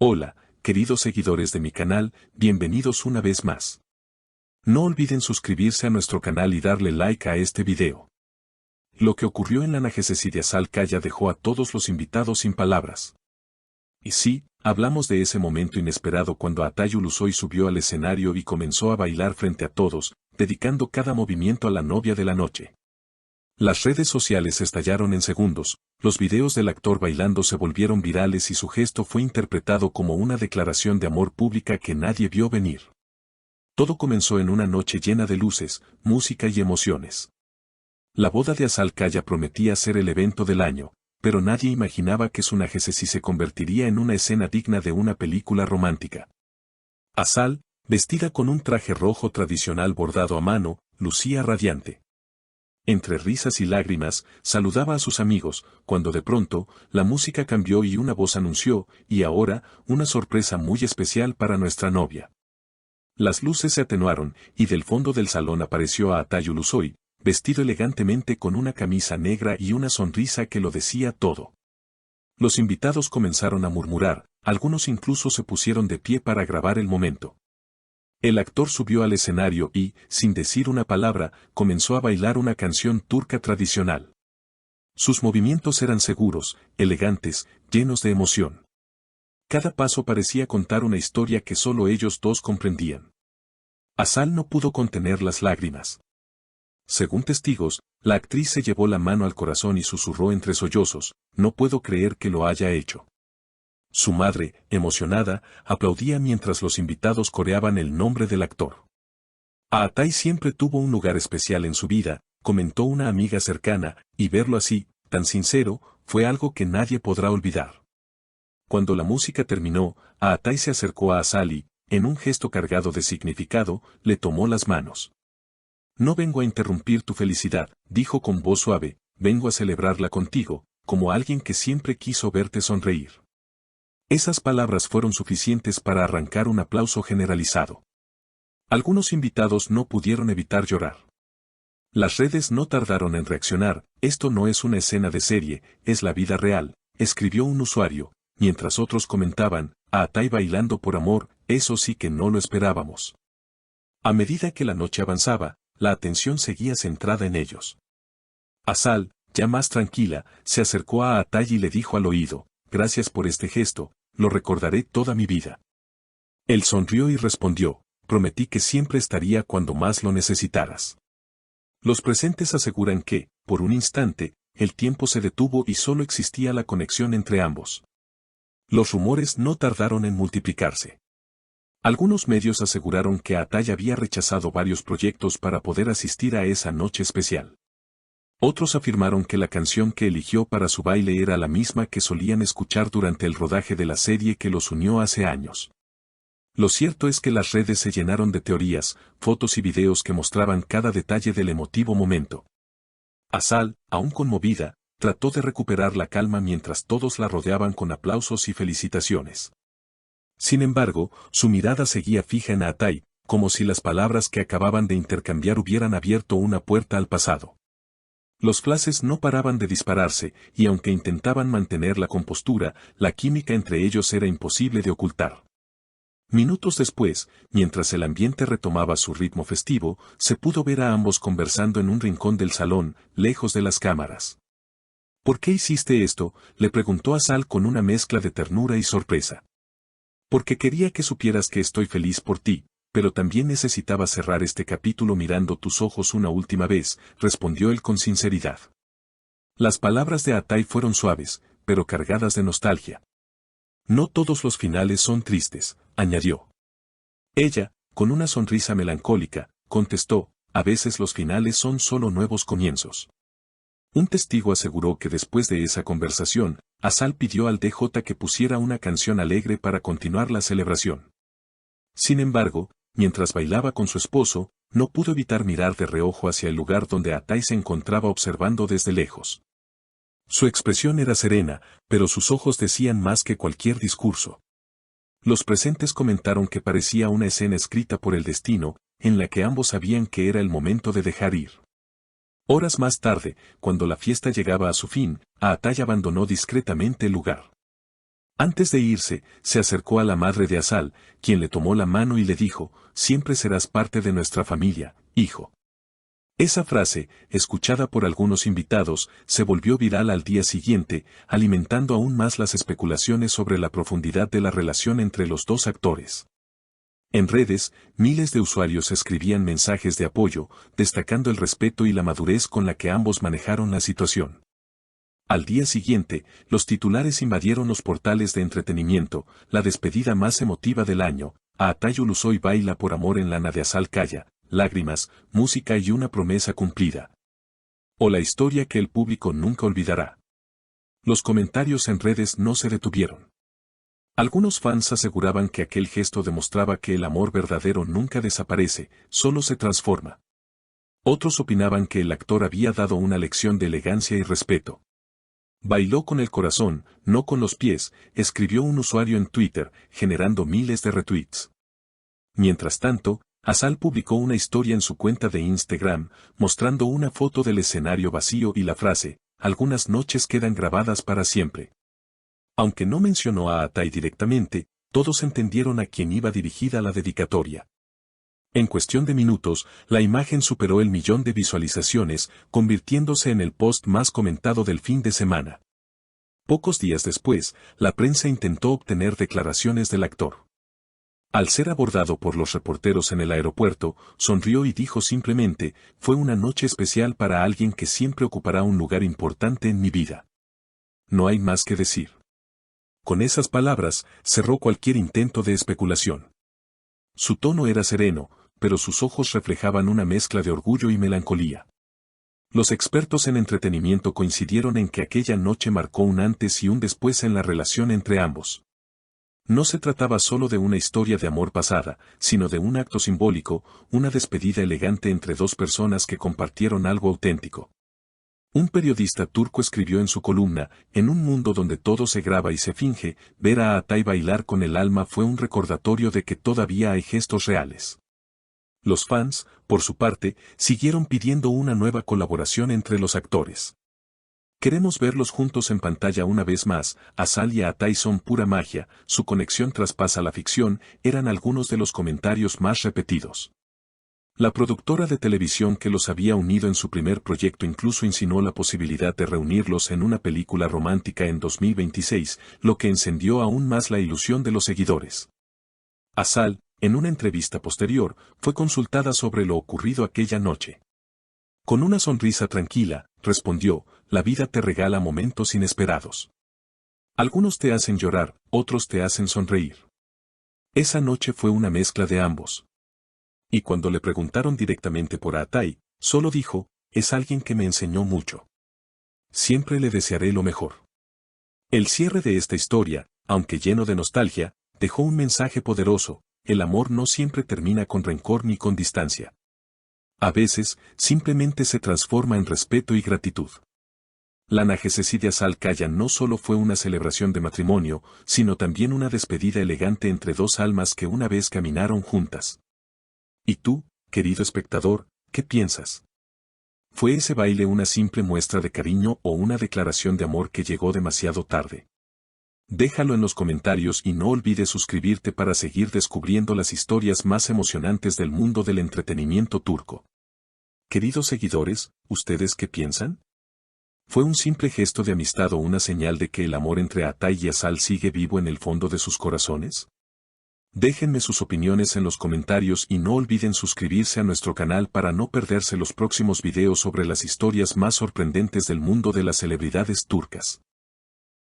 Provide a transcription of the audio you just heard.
Hola, queridos seguidores de mi canal, bienvenidos una vez más. No olviden suscribirse a nuestro canal y darle like a este video. Lo que ocurrió en la Nagecesi de Azal Caya dejó a todos los invitados sin palabras. Y sí, hablamos de ese momento inesperado cuando Atay Ulusoy subió al escenario y comenzó a bailar frente a todos, dedicando cada movimiento a la novia de la noche. Las redes sociales estallaron en segundos, los videos del actor bailando se volvieron virales y su gesto fue interpretado como una declaración de amor pública que nadie vio venir. Todo comenzó en una noche llena de luces, música y emociones. La boda de Azal Caya prometía ser el evento del año, pero nadie imaginaba que su Nagecesi se convertiría en una escena digna de una película romántica. Azal, vestida con un traje rojo tradicional bordado a mano, lucía radiante. Entre risas y lágrimas, saludaba a sus amigos, cuando de pronto, la música cambió y una voz anunció, y ahora, una sorpresa muy especial para nuestra novia. Las luces se atenuaron, y del fondo del salón apareció a Atay Ulusoy, vestido elegantemente con una camisa negra y una sonrisa que lo decía todo. Los invitados comenzaron a murmurar, algunos incluso se pusieron de pie para grabar el momento. El actor subió al escenario y, sin decir una palabra, comenzó a bailar una canción turca tradicional. Sus movimientos eran seguros, elegantes, llenos de emoción. Cada paso parecía contar una historia que solo ellos dos comprendían. Azal no pudo contener las lágrimas. Según testigos, la actriz se llevó la mano al corazón y susurró entre sollozos, "No puedo creer que lo haya hecho". Su madre, emocionada, aplaudía mientras los invitados coreaban el nombre del actor. A Atay siempre tuvo un lugar especial en su vida, comentó una amiga cercana, y verlo así, tan sincero, fue algo que nadie podrá olvidar. Cuando la música terminó, a Atay se acercó a Azal y, en un gesto cargado de significado, le tomó las manos. "No vengo a interrumpir tu felicidad", dijo con voz suave, "vengo a celebrarla contigo, como alguien que siempre quiso verte sonreír". Esas palabras fueron suficientes para arrancar un aplauso generalizado. Algunos invitados no pudieron evitar llorar. Las redes no tardaron en reaccionar, "Esto no es una escena de serie, es la vida real", escribió un usuario, mientras otros comentaban, "A Atay bailando por amor, eso sí que no lo esperábamos". A medida que la noche avanzaba, la atención seguía centrada en ellos. Azal, ya más tranquila, se acercó a Atay y le dijo al oído, "Gracias por este gesto, lo recordaré toda mi vida". Él sonrió y respondió, "Prometí que siempre estaría cuando más lo necesitaras". Los presentes aseguran que, por un instante, el tiempo se detuvo y solo existía la conexión entre ambos. Los rumores no tardaron en multiplicarse. Algunos medios aseguraron que Atay había rechazado varios proyectos para poder asistir a esa noche especial. Otros afirmaron que la canción que eligió para su baile era la misma que solían escuchar durante el rodaje de la serie que los unió hace años. Lo cierto es que las redes se llenaron de teorías, fotos y videos que mostraban cada detalle del emotivo momento. Azal, aún conmovida, trató de recuperar la calma mientras todos la rodeaban con aplausos y felicitaciones. Sin embargo, su mirada seguía fija en Atay, como si las palabras que acababan de intercambiar hubieran abierto una puerta al pasado. Los flashes no paraban de dispararse, y aunque intentaban mantener la compostura, la química entre ellos era imposible de ocultar. Minutos después, mientras el ambiente retomaba su ritmo festivo, se pudo ver a ambos conversando en un rincón del salón, lejos de las cámaras. "¿Por qué hiciste esto?", le preguntó Azal con una mezcla de ternura y sorpresa. "Porque quería que supieras que estoy feliz por ti, pero también necesitaba cerrar este capítulo mirando tus ojos una última vez", respondió él con sinceridad. Las palabras de Atay fueron suaves, pero cargadas de nostalgia. "No todos los finales son tristes", añadió. Ella, con una sonrisa melancólica, contestó, "A veces los finales son solo nuevos comienzos". Un testigo aseguró que después de esa conversación, Azal pidió al DJ que pusiera una canción alegre para continuar la celebración. Sin embargo, mientras bailaba con su esposo, no pudo evitar mirar de reojo hacia el lugar donde Atay se encontraba observando desde lejos. Su expresión era serena, pero sus ojos decían más que cualquier discurso. Los presentes comentaron que parecía una escena escrita por el destino, en la que ambos sabían que era el momento de dejar ir. Horas más tarde, cuando la fiesta llegaba a su fin, Atay abandonó discretamente el lugar. Antes de irse, se acercó a la madre de Asal, quien le tomó la mano y le dijo, siempre serás parte de nuestra familia, hijo. Esa frase, escuchada por algunos invitados, se volvió viral al día siguiente, alimentando aún más las especulaciones sobre la profundidad de la relación entre los dos actores. En redes, miles de usuarios escribían mensajes de apoyo, destacando el respeto y la madurez con la que ambos manejaron la situación. Al día siguiente, los titulares invadieron los portales de entretenimiento, la despedida más emotiva del año, Aatay Ulusoy baila por amor en lana de Asal Kaya, lágrimas, música y una promesa cumplida. O la historia que el público nunca olvidará. Los comentarios en redes no se detuvieron. Algunos fans aseguraban que aquel gesto demostraba que el amor verdadero nunca desaparece, solo se transforma. Otros opinaban que el actor había dado una lección de elegancia y respeto. Bailó con el corazón, no con los pies, escribió un usuario en Twitter, generando miles de retweets. Mientras tanto, Asal publicó una historia en su cuenta de Instagram, mostrando una foto del escenario vacío y la frase, algunas noches quedan grabadas para siempre. Aunque no mencionó a Aatay directamente, todos entendieron a quién iba dirigida la dedicatoria. En cuestión de minutos, la imagen superó el 1.000.000 de visualizaciones, convirtiéndose en el post más comentado del fin de semana. Pocos días después, la prensa intentó obtener declaraciones del actor. Al ser abordado por los reporteros en el aeropuerto, sonrió y dijo simplemente, fue una noche especial para alguien que siempre ocupará un lugar importante en mi vida. No hay más que decir. Con esas palabras, cerró cualquier intento de especulación. Su tono era sereno, pero sus ojos reflejaban una mezcla de orgullo y melancolía. Los expertos en entretenimiento coincidieron en que aquella noche marcó un antes y un después en la relación entre ambos. No se trataba solo de una historia de amor pasada, sino de un acto simbólico, una despedida elegante entre dos personas que compartieron algo auténtico. Un periodista turco escribió en su columna, en un mundo donde todo se graba y se finge, ver a Aatay bailar con el alma fue un recordatorio de que todavía hay gestos reales. Los fans, por su parte, siguieron pidiendo una nueva colaboración entre los actores. Queremos verlos juntos en pantalla una vez más, Asal y Aatay son pura magia, su conexión traspasa la ficción, eran algunos de los comentarios más repetidos. La productora de televisión que los había unido en su primer proyecto incluso insinuó la posibilidad de reunirlos en una película romántica en 2026, lo que encendió aún más la ilusión de los seguidores. Asal, en una entrevista posterior, fue consultada sobre lo ocurrido aquella noche. Con una sonrisa tranquila, respondió, la vida te regala momentos inesperados. Algunos te hacen llorar, otros te hacen sonreír. Esa noche fue una mezcla de ambos. Y cuando le preguntaron directamente por Aatay, solo dijo, es alguien que me enseñó mucho. Siempre le desearé lo mejor. El cierre de esta historia, aunque lleno de nostalgia, dejó un mensaje poderoso, el amor no siempre termina con rencor ni con distancia. A veces, simplemente se transforma en respeto y gratitud. La nagecesí de Asal Kaya no solo fue una celebración de matrimonio, sino también una despedida elegante entre dos almas que una vez caminaron juntas. ¿Y tú, querido espectador, qué piensas? ¿Fue ese baile una simple muestra de cariño o una declaración de amor que llegó demasiado tarde? Déjalo en los comentarios y no olvides suscribirte para seguir descubriendo las historias más emocionantes del mundo del entretenimiento turco. Queridos seguidores, ¿ustedes qué piensan? ¿Fue un simple gesto de amistad o una señal de que el amor entre Aatay y Asal sigue vivo en el fondo de sus corazones? Déjenme sus opiniones en los comentarios y no olviden suscribirse a nuestro canal para no perderse los próximos videos sobre las historias más sorprendentes del mundo de las celebridades turcas.